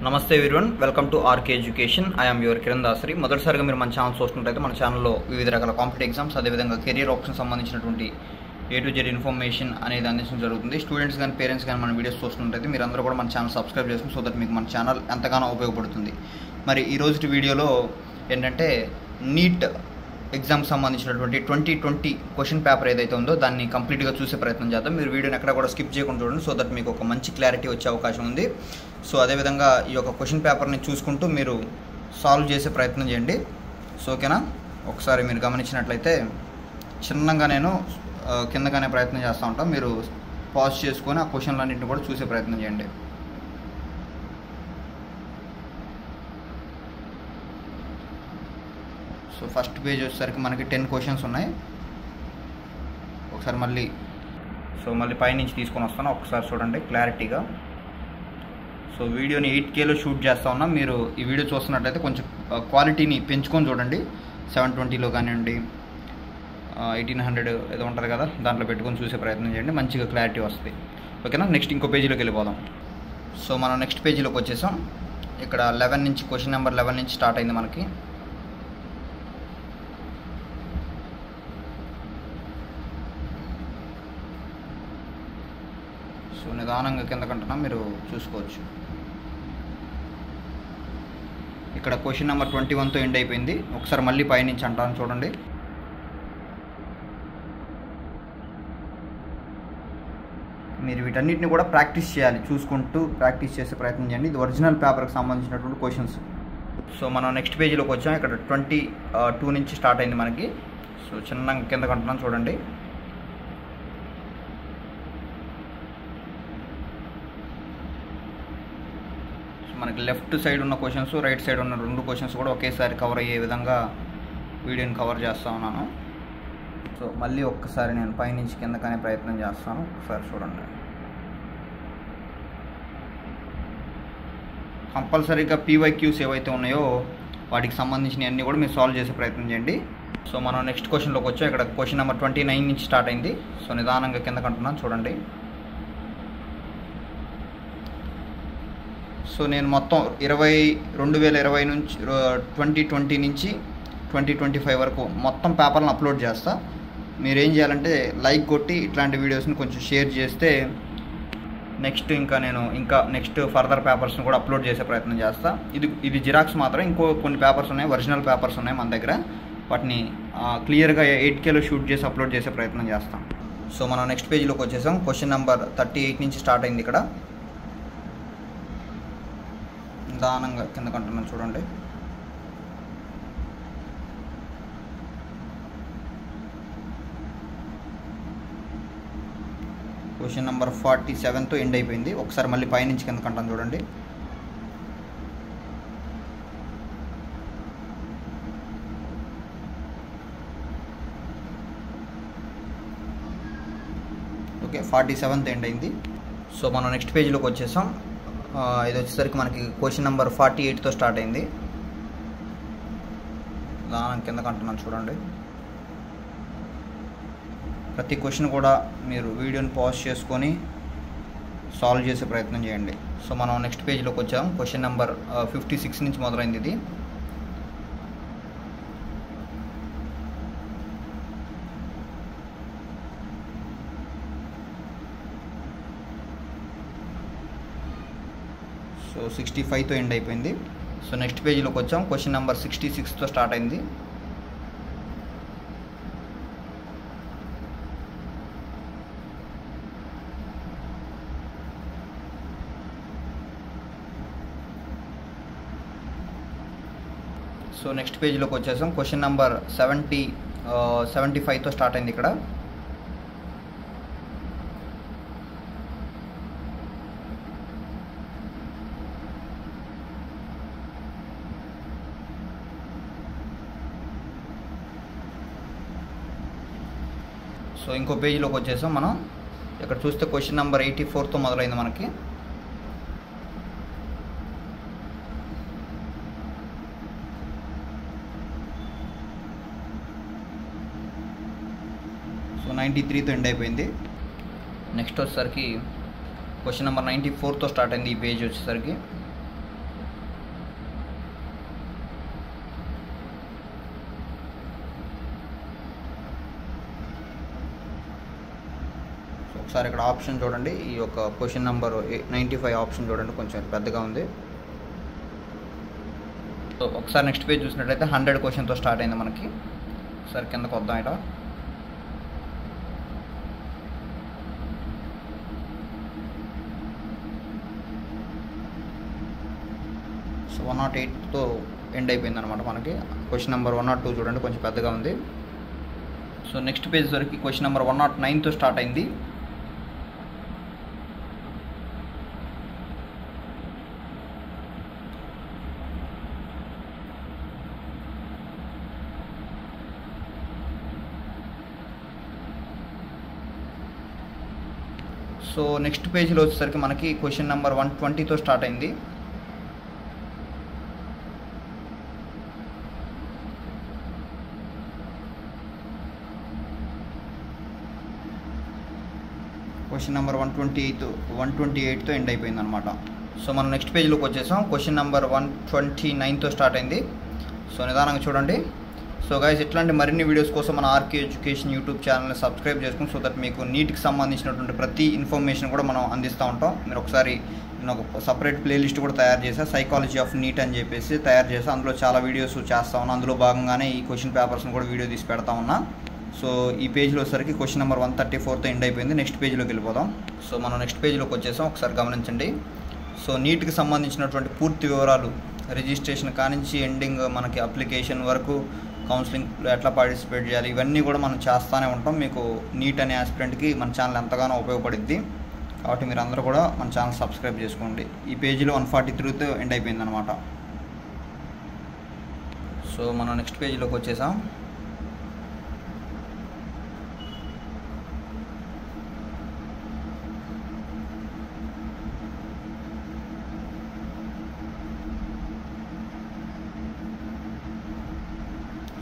నమస్తే everyone, welcome to RK education. I am your Kiran Dasari. మొదటిసారిగా మీరు మన ఛానల్ చూస్తున్నట్లయితే మన ఛానల్లో వివిధ రకాల కాంపిటేటివ్ ఎగ్జామ్స్, అదేవిధంగా కెరీర్ ఆప్షన్ సంబంధించినటువంటి A to Z ఇన్ఫర్మేషన్ అనేది అందించడం జరుగుతుంది. స్టూడెంట్స్ కానీ పేరెంట్స్ కానీ మన వీడియోస్ చూస్తున్నట్లయితే మీరందరూ కూడా మన ఛానల్ సబ్స్క్రైబ్ చేసుకుని, సో దట్ మీకు మన ఛానల్ ఎంతగానో ఉపయోగపడుతుంది. మరి ఈ రోజు వీడియోలో ఏంటంటే నీట్ ఎగ్జామ్కి సంబంధించినటువంటి 2020 క్వశ్చన్ పేపర్ ఏదైతే ఉందో దాన్ని కంప్లీట్గా చూసే ప్రయత్నం చేద్దాం. మీరు వీడియోని ఎక్కడ కూడా స్కిప్ చేయకుండా చూడండి, సో దట్ మీకు ఒక మంచి క్లారిటీ వచ్చే అవకాశం ఉంది. సో అదేవిధంగా ఈ యొక్క క్వశ్చన్ పేపర్ని చూసుకుంటూ మీరు సాల్వ్ చేసే ప్రయత్నం చేయండి. సో ఓకేనా, ఒకసారి మీరు గమనించినట్లయితే చిన్నగా నేను కిందగానే ప్రయత్నం చేస్తూ ఉంటాం. మీరు పాజ్ చేసుకొని ఆ క్వశ్చన్లన్నింటిని కూడా చూసే ప్రయత్నం చేయండి. సో ఫస్ట్ పేజ్ వచ్చేసరికి మనకి 10 క్వశ్చన్స్ ఉన్నాయి. ఒకసారి మళ్ళీ పైనుంచి తీసుకొని వస్తాను, ఒకసారి చూడండి క్లారిటీగా. సో వీడియోని 8Kలో షూట్ చేస్తూ ఉన్నాం. మీరు ఈ వీడియో చూస్తున్నట్లయితే కొంచెం క్వాలిటీని పెంచుకొని చూడండి. 720లో కానివ్వండి, 1800 ఏదో ఉంటుంది కదా, దాంట్లో పెట్టుకొని చూసే ప్రయత్నం చేయండి, మంచిగా క్లారిటీ వస్తుంది. ఓకేనా, నెక్స్ట్ ఇంకో పేజీలోకి వెళ్ళిపోదాం. సో మనం నెక్స్ట్ పేజీలోకి వచ్చేసాం. ఇక్కడ 11 నుంచి క్వశ్చన్ నెంబర్ 11 నుంచి స్టార్ట్ అయింది మనకి. సో నిదానంగా కిందకంటున్నా మీరు చూసుకోవచ్చు. ఇక్కడ క్వశ్చన్ నెంబర్ 21తో ఎండ్ అయిపోయింది. ఒకసారి మళ్ళీ పైనుంచి అంటాను చూడండి. మీరు వీటన్నిటిని కూడా ప్రాక్టీస్ చేయాలి, చూసుకుంటూ ప్రాక్టీస్ చేసే ప్రయత్నం చేయండి. ఇది ఒరిజినల్ పేపర్కి సంబంధించినటువంటి క్వశ్చన్స్. సో మనం నెక్స్ట్ పేజీలోకి వచ్చాం. ఇక్కడ 22 నుంచి స్టార్ట్ అయింది మనకి. సో చిన్న కిందకంటున్నాను చూడండి. మనకి లెఫ్ట్ సైడ్ ఉన్న క్వశ్చన్స్, రైట్ సైడ్ ఉన్న 2 క్వశ్చన్స్ కూడా ఒకేసారి కవర్ అయ్యే విధంగా వీడియోని కవర్ చేస్తూ ఉన్నాను. సో మళ్ళీ ఒక్కసారి నేను పైనుంచి కిందకనే ప్రయత్నం చేస్తాను, ఒకసారి చూడండి. కంపల్సరీగా PYQs ఏవైతే ఉన్నాయో వాటికి సంబంధించిన అన్నీ కూడా మీరు సాల్వ్ చేసే ప్రయత్నం చేయండి. సో మనం నెక్స్ట్ క్వశ్చన్లోకి వచ్చాం. ఇక్కడ క్వశ్చన్ నెంబర్ 29 నుంచి స్టార్ట్ అయింది. సో నిదానంగా కిందకంటున్నాను చూడండి. సో నేను మొత్తం 2020 నుంచి 2020 నుంచి 2025 వరకు మొత్తం పేపర్లను అప్లోడ్ చేస్తా. మీరు ఏం చేయాలంటే లైక్ కొట్టి ఇట్లాంటి వీడియోస్ని కొంచెం షేర్ చేస్తే నెక్స్ట్ ఫర్దర్ పేపర్స్ని కూడా అప్లోడ్ చేసే ప్రయత్నం చేస్తా. ఇది జిరాక్స్ మాత్రం, ఇంకో కొన్ని పేపర్స్ ఉన్నాయి, ఒరిజినల్ పేపర్స్ ఉన్నాయి మన దగ్గర. వాటిని క్లియర్గా 8Kలో షూట్ చేసి అప్లోడ్ చేసే ప్రయత్నం చేస్తాం. సో మనం నెక్స్ట్ పేజీలోకి వచ్చేసాం. క్వశ్చన్ నెంబర్ 38 నుంచి స్టార్ట్ అయింది. ఇక్కడ నిదానంగా కిందకంటున్నాను చూడండి. క్వశ్చన్ నెంబర్ 47తో ఎండ్ అయిపోయింది. ఒకసారి మళ్ళీ పైనుంచి కిందకంటాను చూడండి. ఓకే, 47తో ఎండ్ అయింది. సో మనం నెక్స్ట్ పేజీలోకి వచ్చేసాం. ఇది వచ్చేసరికి మనకి క్వశ్చన్ నెంబర్ 48తో స్టార్ట్ అయింది. దాని కిందకంటున్నాను చూడండి. ప్రతి క్వశ్చన్ కూడా మీరు వీడియోని పాజ్ చేసుకొని సాల్వ్ చేసే ప్రయత్నం చేయండి. సో మనం నెక్స్ట్ పేజీలోకి వచ్చాం. క్వశ్చన్ నెంబర్ 56 నుంచి మొదలైంది ఇది. సో 65తో ఎండ్ అయిపోయింది. సో నెక్స్ట్ పేజీలోకి వచ్చాం. క్వశ్చన్ నెంబర్ 66తో స్టార్ట్ అయింది. సో నెక్స్ట్ పేజీలోకి వచ్చేసాం. క్వశ్చన్ నెంబర్ 75తో స్టార్ట్ అయింది. ఇక్కడ సో ఇంకో పేజీలోకి వచ్చేసాం మనం. ఇక్కడ చూస్తే క్వశ్చన్ నెంబర్ 84తో మొదలైంది మనకి. సో 93తో ఎండ్ అయిపోయింది. నెక్స్ట్ వచ్చేసరికి క్వశ్చన్ నెంబర్ 94తో స్టార్ట్ అయింది ఈ పేజ్ వచ్చేసరికి. ఒకసారి ఇక్కడ ఆప్షన్ చూడండి, ఈ యొక్క క్వశ్చన్ నెంబర్ 95 ఆప్షన్ చూడండి, కొంచెం పెద్దగా ఉంది. సో ఒకసారి నెక్స్ట్ పేజ్ చూసినట్లయితే 100 క్వశ్చన్తో స్టార్ట్ అయింది మనకి. ఒకసారి కిందకు వద్దాం. ఇట సో 108తో ఎండ్ అయిపోయింది అనమాట మనకి. క్వశ్చన్ నెంబర్ 102 చూడండి, కొంచెం పెద్దగా ఉంది. సో నెక్స్ట్ పేజ్ వరకు క్వశ్చన్ నెంబర్ 109తో స్టార్ట్ అయింది. సో నెక్స్ట్ పేజ్లో వచ్చేసరికి మనకి క్వశ్చన్ నెంబర్ 120తో స్టార్ట్ అయింది. క్వశ్చన్ నెంబర్ 128తో ఎండ్ అయిపోయింది అనమాట. సో మనం నెక్స్ట్ పేజ్లోకి వచ్చేసాం. క్వశ్చన్ నెంబర్ 129తో స్టార్ట్ అయింది. సో నిదానంగా చూడండి. సో గైస్, ఇట్లాంటి మరిన్ని వీడియోస్ కోసం మన ఆర్కే ఎడ్యుకేషన్ యూట్యూబ్ ఛానల్ని సబ్స్క్రైబ్ చేసుకుని, సో దట్ మీకు నీట్కి సంబంధించినటువంటి ప్రతి ఇన్ఫర్మేషన్ కూడా మనం అందిస్తూ ఉంటాం. మీరు ఒకసారి నేను ఒక సపరేట్ ప్లేలిస్ట్ కూడా తయారు చేశాను, సైకాలజీ ఆఫ్ నీట్ అని చెప్పేసి తయారు చేశాను. అందులో చాలా వీడియోస్ చేస్తూ ఉన్నా. అందులో భాగంగానే ఈ క్వశ్చన్ పేపర్స్ని కూడా వీడియో తీసి పెడతా ఉన్నా. సో ఈ పేజ్లో వచ్చేసరికి క్వశ్చన్ నెంబర్ 134తో ఎండ్ అయిపోయింది. నెక్స్ట్ పేజ్లోకి వెళ్ళిపోదాం. సో మనం నెక్స్ట్ పేజ్లోకి వచ్చేసాం. ఒకసారి గమనించండి. సో నీట్కి సంబంధించినటువంటి పూర్తి వివరాలు, రిజిస్ట్రేషన్ కానించి ఎండింగ్ మనకి అప్లికేషన్ వరకు, కౌన్సిలింగ్ ఎట్లా పార్టిసిపేట్ చేయాలి, ఇవన్నీ కూడా మనం చేస్తూనే ఉంటాం. మీకు నీట్ అనే ఆస్పిరెంట్కి మన ఛానల్ ఎంతగానో ఉపయోగపడుద్ది. కాబట్టి మీరు అందరూ కూడా మన ఛానల్ సబ్స్క్రైబ్ చేసుకోండి. ఈ పేజీలో 143తో ఎండ్ అయిపోయింది అనమాట. సో మనం నెక్స్ట్ పేజీలోకి వచ్చేసాం.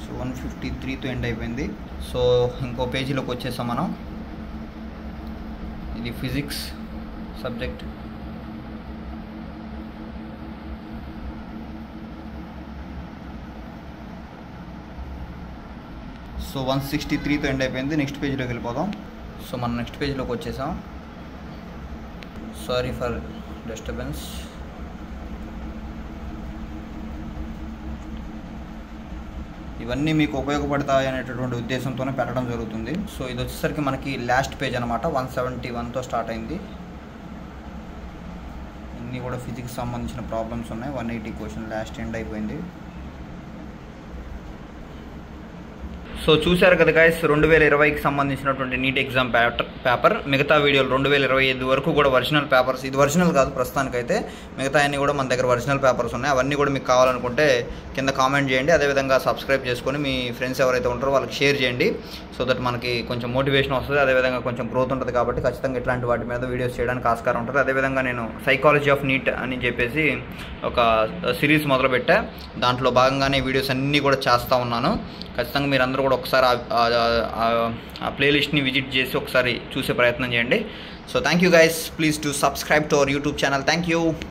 సో 153తో ఎండ్ అయిపోయింది. సో ఇంకో పేజీలోకి వచ్చేసాం మనం. ఇది ఫిజిక్స్ సబ్జెక్ట్. సో 163తో ఎండ్ అయిపోయింది. నెక్స్ట్ పేజీలోకి వెళ్ళిపోదాం. సో మనం నెక్స్ట్ పేజీలోకి వచ్చేసాం. Sorry for disturbance. ఇవన్నీ మీకు ఉపయోగపడతాయి అనేటటువంటి ఉద్దేశంతోనే పెట్టడం జరుగుతుంది. సో ఇది వచ్చేసరికి మనకి లాస్ట్ పేజ్ అనమాట. 171తో స్టార్ట్ అయింది. ఇన్ని కూడా ఫిజిక్స్ సంబంధించిన ప్రాబ్లమ్స్ ఉన్నాయి. 180 క్వశ్చన్ లాస్ట్ ఎండ్ అయిపోయింది. సో చూశారు కదా గైస్, 2020కి సంబంధించినటువంటి నీట్ ఎగ్జామ్ పేపర్. మిగతా వీడియోలు 2025 వరకు కూడా ఒరిజినల్ పేపర్స్. ఇది ఒరిజినల్ కాదు ప్రస్తుతానికైతే, మిగతా అన్నీ కూడా మన దగ్గర ఒరిజినల్ పేపర్స్ ఉన్నాయి. అవన్నీ కూడా మీకు కావాలనుకుంటే కింద కామెంట్ చేయండి. అదేవిధంగా సబ్స్క్రైబ్ చేసుకొని మీ ఫ్రెండ్స్ ఎవరైతే ఉంటారో వాళ్ళకి షేర్ చేయండి. సో దట్ మనకి కొంచెం మోటివేషన్ వస్తుంది, అదేవిధంగా కొంచెం గ్రోత్ ఉంటుంది. కాబట్టి ఖచ్చితంగా ఇట్లాంటి వాటి మీద వీడియోస్ చేయడానికి ఆస్కారం ఉంటుంది. అదేవిధంగా నేను సైకాలజీ ఆఫ్ నీట్ అని చెప్పేసి ఒక సిరీస్ మొదలుపెట్టా. దాంట్లో భాగంగానే వీడియోస్ అన్నీ కూడా చేస్తూ ఉన్నాను. ఖచ్చితంగా మీరు అందరూ కూడా ఒకసారి ఆ ప్లేలిస్ట్ని విజిట్ చేసి ఒకసారి చూసే ప్రయత్నం చేయండి. So thank you guys. Please to subscribe to our YouTube channel. Thank you.